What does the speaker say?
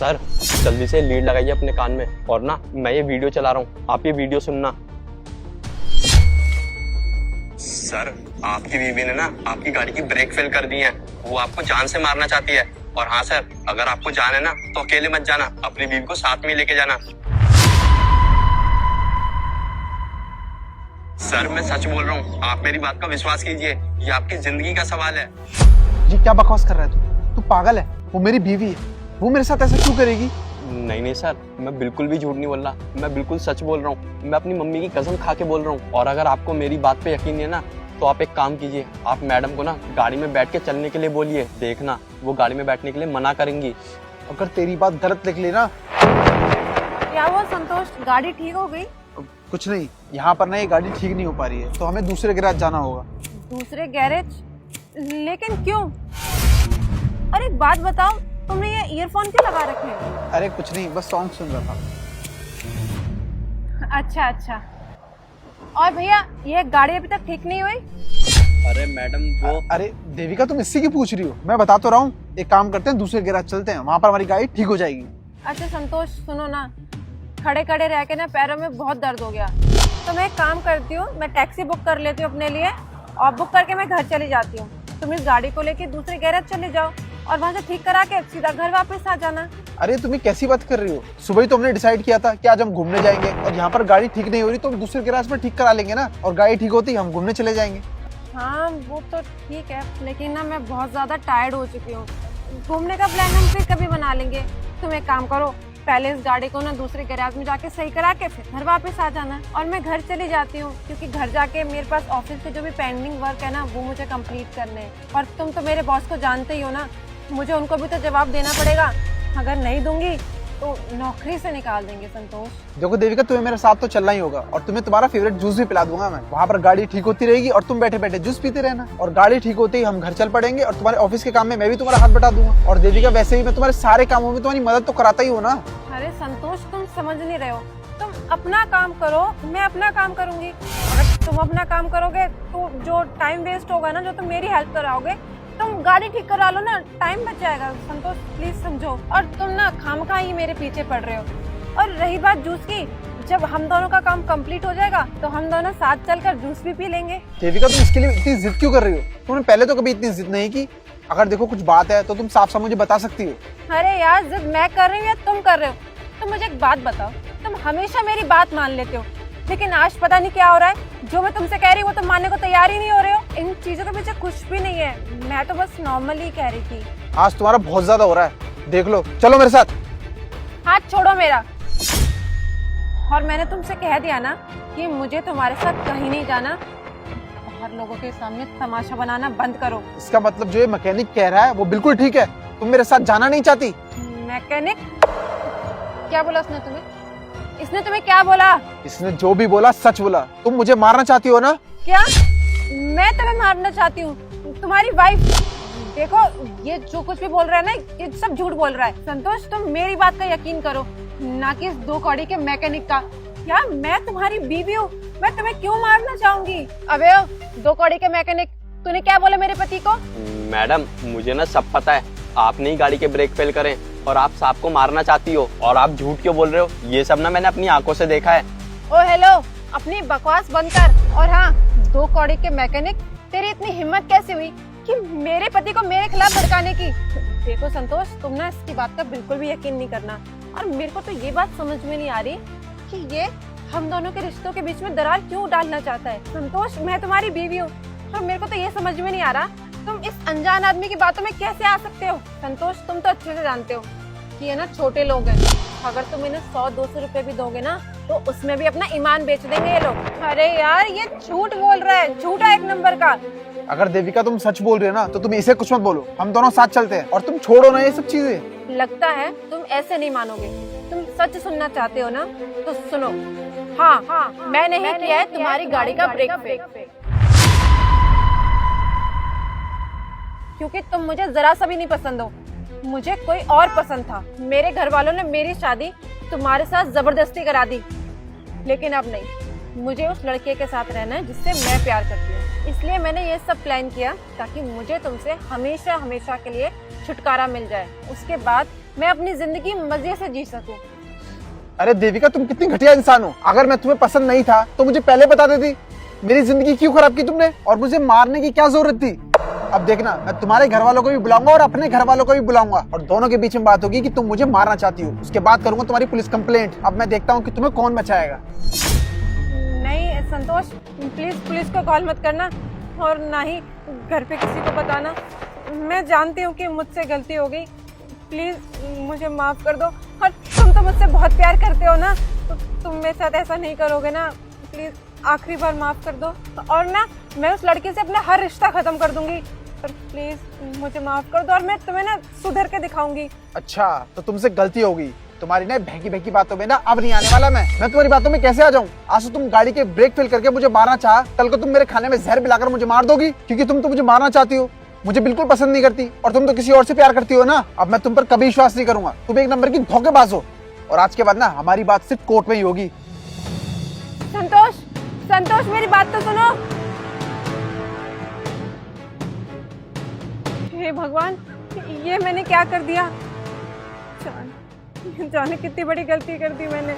Sir जल्दी से lead लगाइए अपने कान में, और ना मैं ये वीडियो चला रहा हूँ, आप ये वीडियो सुनना। सर आपकी बीवी ने ना आपकी गाड़ी की ब्रेक फेल कर दी है, वो आपको जान से मारना चाहती है। और हाँ सर, अगर आपको जाना है ना तो अकेले मत जाना, अपनी बीवी को साथ में लेके जाना। सर मैं सच बोल रहा हूँ, आप मेरी बात का विश्वास कीजिए, ये आपकी जिंदगी का सवाल है। ये क्या बकवास कर रहा है तू पागल है? वो मेरी बीवी है, वो मेरे साथ ऐसा क्यों करेगी? नहीं सर, मैं बिल्कुल भी झूठ नहीं बोल रहा, मैं बिल्कुल सच बोल रहा हूँ। मैं अपनी मम्मी की कसम खा के बोल रहा हूँ। और अगर आपको मेरी बात पे यकीन नहीं है ना, तो आप एक काम कीजिए, आप मैडम को ना गाड़ी में बैठ के चलने के लिए बोलिए, देखना वो गाड़ी में बैठने के लिए मना करेंगी। अगर तेरी बात गलत निकली ना। क्या हुआ संतोष, गाड़ी ठीक हो गई? कुछ नहीं, यहाँ पर ना ये गाड़ी ठीक नहीं हो पा रही है, तो हमें दूसरे गैराज जाना होगा। दूसरे गैरेज? लेकिन क्यों? अरे एक बात बताओ, तुमने ये ईयरफोन क्यों लगा रखे हैं? अरे कुछ नहीं, बस सॉन्ग सुन रहा था। अच्छा। और भैया ये गाड़ी अभी तक ठीक नहीं हुई? अरे मैडम वो अरे देविका, तुम इससे क्यों पूछ रही हो? मैं बता तो रहा हूँ, एक काम करते हैं, दूसरे गैराज चलते हैं, वहाँ पर हमारी गाड़ी ठीक हो जाएगी। अच्छा संतोष सुनो ना, खड़े खड़े रह के ना पैरों में बहुत दर्द हो गया, तो मैं एक काम करती हूँ, मैं टैक्सी बुक कर लेती हूँ अपने लिए, और बुक करके मैं घर चली जाती हूँ। तुम इस गाड़ी को लेके दूसरे गैरेज चले जाओ और वहाँ से ठीक करा के सीधा घर वापस आ जाना। अरे तुम्हें कैसी बात कर रही हो? सुबह ही तो हमने डिसाइड किया था कि आज हम घूमने जाएंगे, और यहाँ पर गाड़ी ठीक नहीं हो रही तो हम दूसरे गैराज में ठीक करा लेंगे ना, और गाड़ी ठीक होती हम घूमने चले जाएंगे। हाँ वो तो ठीक है, लेकिन ना मैं बहुत ज्यादा टायर्ड हो चुकी हूँ। घूमने का प्लान हम फिर कभी बना लेंगे। तुम एक काम करो, पहले इस गाड़ी को ना दूसरे गैराज में जाके सही करा के फिर घर वापस आ जाना, और मैं घर चली जाती हूँ, क्योंकि घर जाके मेरे पास ऑफिस के जो भी पेंडिंग वर्क है ना वो मुझे कंप्लीट करने हैं। और तुम तो मेरे बॉस को जानते ही हो ना, मुझे उनको भी तो जवाब देना पड़ेगा। अगर नहीं दूंगी तो नौकरी से निकाल देंगे संतोष। देखो देविका, तुम्हें मेरे साथ तो चलना ही होगा, और तुम्हें तुम्हारा फेवरेट जूस भी पिला दूंगा मैं। वहाँ पर गाड़ी ठीक होती रहेगी और तुम बैठे बैठे जूस पीते रहना, और गाड़ी ठीक होते ही हम घर चल पड़ेंगे, और तुम्हारे ऑफिस के काम में मैं भी तुम्हारा हाथ बटा दूंगा। और देविका वैसे भी मैं तुम्हारे सारे कामों में तुम्हारी मदद तो कराता ही हो ना। अरे संतोष तुम समझ नहीं रहे हो, तुम अपना काम करो, मैं अपना काम करूंगी। अगर तुम अपना काम करोगे तो जो टाइम वेस्ट होगा ना, जो तुम मेरी हेल्प कराओगे, तुम गाड़ी ठीक करा लो ना, टाइम बच जाएगा। संतोष प्लीज समझो, और तुम ना खामखा ही मेरे पीछे पड़ रहे हो। और रही बात जूस की, जब हम दोनों का काम कंप्लीट हो जाएगा तो हम दोनों साथ चलकर जूस भी पी लेंगे। देविका, तुम इसके लिए इतनी जिद क्यों कर रही हो? तुमने पहले तो कभी इतनी जिद नहीं की। अगर देखो कुछ बात है तो तुम साफ साफ मुझे बता सकती हो। अरे यार, जिद मैं कर रही हूँ या तुम कर रहे हो? तुम मुझे एक बात बताओ, तुम हमेशा मेरी बात मान लेते हो, लेकिन आज पता नहीं क्या हो रहा है, जो मैं तुमसे कह रही हूँ वो तुम मानने को तैयार ही नहीं हो रहे हो। इन चीजों के पीछे कुछ भी नहीं है, मैं तो बस नॉर्मली कह रही थी। आज तुम्हारा बहुत ज्यादा हो रहा है, देख लो, चलो मेरे साथ। हाथ छोड़ो मेरा। और मैंने तुमसे कह दिया ना कि मुझे तुम्हारे साथ कहीं नहीं जाना। बाहर लोगों के सामने तमाशा बनाना बंद करो। इसका मतलब जो ये मैकेनिक कह रहा है वो बिल्कुल ठीक है, तुम मेरे साथ जाना नहीं चाहती। मैकेनिक? क्या बोला उसने तुम्हें? इसने तुम्हें क्या बोला? इसने जो भी बोला सच बोला। तुम मुझे मारना चाहती हो ना? क्या? मैं तुम्हें मारना चाहती हूँ? तुम्हारी वाइफ? देखो ये जो कुछ भी बोल रहा है ना, ये सब झूठ बोल रहा है। संतोष तुम मेरी बात का यकीन करो, ना कि इस दो कौड़ी के मैकेनिक का। क्या मैं तुम्हारी बीवी हूँ? मैं तुम्हें क्यों मारना चाहूंगी? अबे दो कौड़ी के मैकेनिक, तूने क्या बोला मेरे पति को? मैडम मुझे ना सब पता है, आपने ही गाड़ी के ब्रेक फेल करें और आप सांप को मारना चाहती हो, और आप झूठ क्यों बोल रहे हो? ये सब ना मैंने अपनी आंखों से देखा है। ओ हेलो, अपनी बकवास बंद कर। और हाँ, दो कौड़ी के मैकेनिक, तेरी इतनी हिम्मत कैसे हुई कि मेरे पति को मेरे खिलाफ भड़काने की? देखो संतोष, तुम ना इसकी बात का बिल्कुल भी यकीन नहीं करना, और मेरे को तो ये बात समझ में नहीं आ रही कि ये हम दोनों के रिश्तों के बीच में दरार क्यों डालना चाहता है। संतोष मैं तुम्हारी बीवी हूँ, और मेरे को तो ये समझ में नहीं आ रहा तुम इस अनजान आदमी की बातों में कैसे आ सकते हो। संतोष तुम तो अच्छे से जानते हो कि ये ना छोटे लोग हैं, अगर तुम इन्हें 100-200 रुपए भी दोगे ना तो उसमें भी अपना ईमान बेच देंगे ये लोग। अरे यार ये झूठ बोल रहा है, झूठा एक नंबर का। अगर देविका तुम सच बोल रही हो ना तो तुम इसे कुछ मत बोलो, हम दोनों साथ चलते हैं, और तुम छोड़ो ना ये सब चीजें। लगता है तुम ऐसे नहीं मानोगे, तुम सच सुनना चाहते हो ना, तो सुनो। हाँ, मैंने ही किया है तुम्हारी गाड़ी का ब्रेक फेल, क्योंकि तुम मुझे जरा सा भी नहीं पसंद हो। मुझे कोई और पसंद था। मेरे घर वालों ने मेरी शादी तुम्हारे साथ जबरदस्ती करा दी, लेकिन अब नहीं, मुझे उस लड़के के साथ रहना है जिससे मैं प्यार करती हूँ। इसलिए मैंने ये सब प्लान किया ताकि मुझे तुमसे हमेशा हमेशा के लिए छुटकारा मिल जाए। उसके बाद मैं अपनी जिंदगी मजे से जी सकूं। अरे देविका, तुम कितनी घटिया इंसान हो। अगर मैं तुम्हें पसंद नहीं था तो मुझे पहले बता देती। मेरी जिंदगी क्यों खराब की तुमने, और मुझे मारने की क्या जरूरत थी। अब देखना, मैं तुम्हारे घर वालों को भी बुलाऊंगा और अपने घर वालों को भी बुलाऊंगा, और दोनों के बीच में बात होगी कि तुम मुझे मारना चाहती हो। उसके बाद करूंगा तुम्हारी पुलिस कंप्लेंट। अब मैं देखता हूँ कि तुम्हें कौन बचाएगा। नहीं संतोष, प्लीज पुलिस को कॉल मत करना, और ना ही घर पे किसी को बताना। मैं जानती हूँ कि मुझसे गलती हो गई, प्लीज मुझे माफ कर दो। और तुम तो मुझसे बहुत प्यार करते हो ना, तो तुम मेरे साथ ऐसा नहीं करोगे ना। प्लीज आखिरी बार माफ कर दो, और ना मैं उस लड़के से अपना हर रिश्ता खत्म कर दूंगी। पर प्लीज मुझे माफ कर दो, और मैं तुम्हें ना सुधर के दिखाऊंगी। अच्छा, तो तुमसे गलती होगी। तुम्हारी ना बहकी बहकी बातों में ना अब नहीं आने वाला मैं तुम्हारी बातों में कैसे आ जाऊं। आज तो तुम गाड़ी के ब्रेक फेल करके मुझे मारना चाहा, कल को तुम मेरे खाने में जहर मिलाकर मुझे मार दोगी, क्योंकि तुम तो मुझे मारना चाहती हो। मुझे बिल्कुल पसंद नहीं करती, और तुम तो किसी और से प्यार करती हो ना। अब मैं तुम पर कभी विश्वास नहीं करूंगा। तुम एक नंबर की धोखेबाज हो, और आज के बाद ना हमारी बात सिर्फ कोर्ट में ही होगी। संतोष, संतोष मेरी बात तो सुनो। हे भगवान, ये मैंने क्या कर दिया। जाने कितनी बड़ी गलती कर दी मैंने।